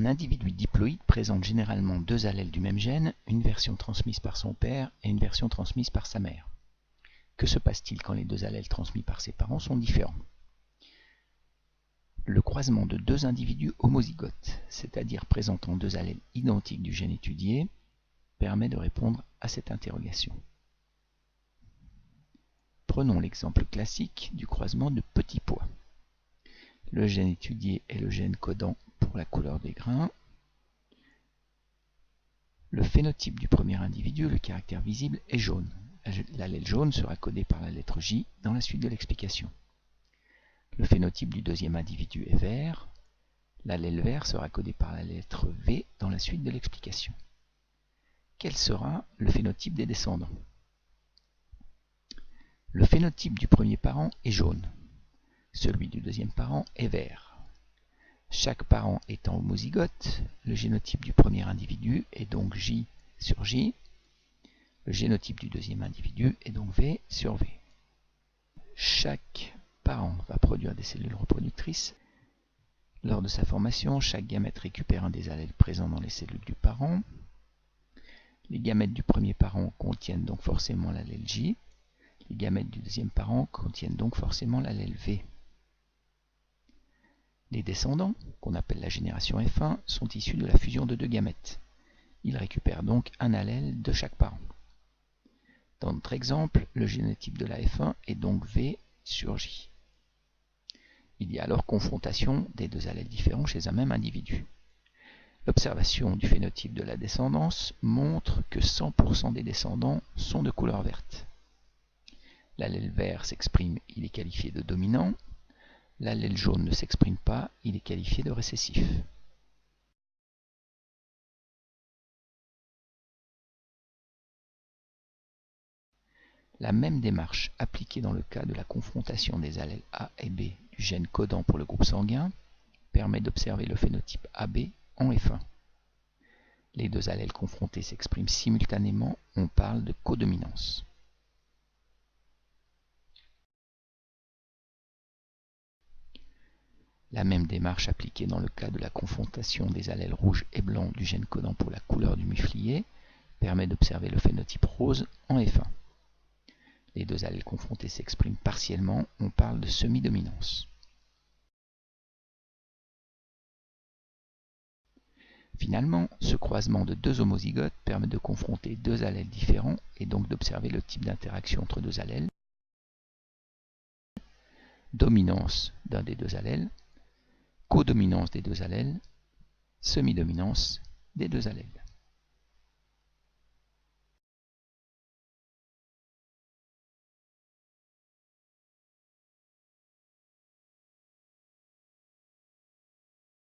Un individu diploïde présente généralement deux allèles du même gène, une version transmise par son père et une version transmise par sa mère. Que se passe-t-il quand les deux allèles transmis par ses parents sont différents? Le croisement de deux individus homozygotes, c'est-à-dire présentant deux allèles identiques du gène étudié, permet de répondre à cette interrogation. Prenons l'exemple classique du croisement de petits pois. Le gène étudié est le gène codant pour la couleur des grains. Le phénotype du premier individu, le caractère visible, est jaune. L'allèle jaune sera codé par la lettre J dans la suite de l'explication. Le phénotype du deuxième individu est vert. L'allèle vert sera codé par la lettre V dans la suite de l'explication. Quel sera le phénotype des descendants? Le phénotype du premier parent est jaune. Celui du deuxième parent est vert. Chaque parent étant homozygote, le génotype du premier individu est donc J sur J. Le génotype du deuxième individu est donc V sur V. Chaque parent va produire des cellules reproductrices. Lors de sa formation, chaque gamète récupère un des allèles présents dans les cellules du parent. Les gamètes du premier parent contiennent donc forcément l'allèle J. Les gamètes du deuxième parent contiennent donc forcément l'allèle V. Les descendants, qu'on appelle la génération F1, sont issus de la fusion de deux gamètes. Ils récupèrent donc un allèle de chaque parent. Dans notre exemple, le génotype de la F1 est donc V sur J. Il y a alors confrontation des deux allèles différents chez un même individu. L'observation du phénotype de la descendance montre que 100% des descendants sont de couleur verte. L'allèle vert s'exprime, il est qualifié de dominant. L'allèle jaune ne s'exprime pas, il est qualifié de récessif. La même démarche appliquée dans le cas de la confrontation des allèles A et B du gène codant pour le groupe sanguin permet d'observer le phénotype AB en F1. Les deux allèles confrontés s'expriment simultanément, on parle de codominance. La même démarche appliquée dans le cas de la confrontation des allèles rouge et blanc du gène codant pour la couleur du muflier permet d'observer le phénotype rose en F1. Les deux allèles confrontés s'expriment partiellement, on parle de semi-dominance. Finalement, ce croisement de deux homozygotes permet de confronter deux allèles différents et donc d'observer le type d'interaction entre deux allèles. Dominance d'un des deux allèles, codominance des deux allèles, semi-dominance des deux allèles.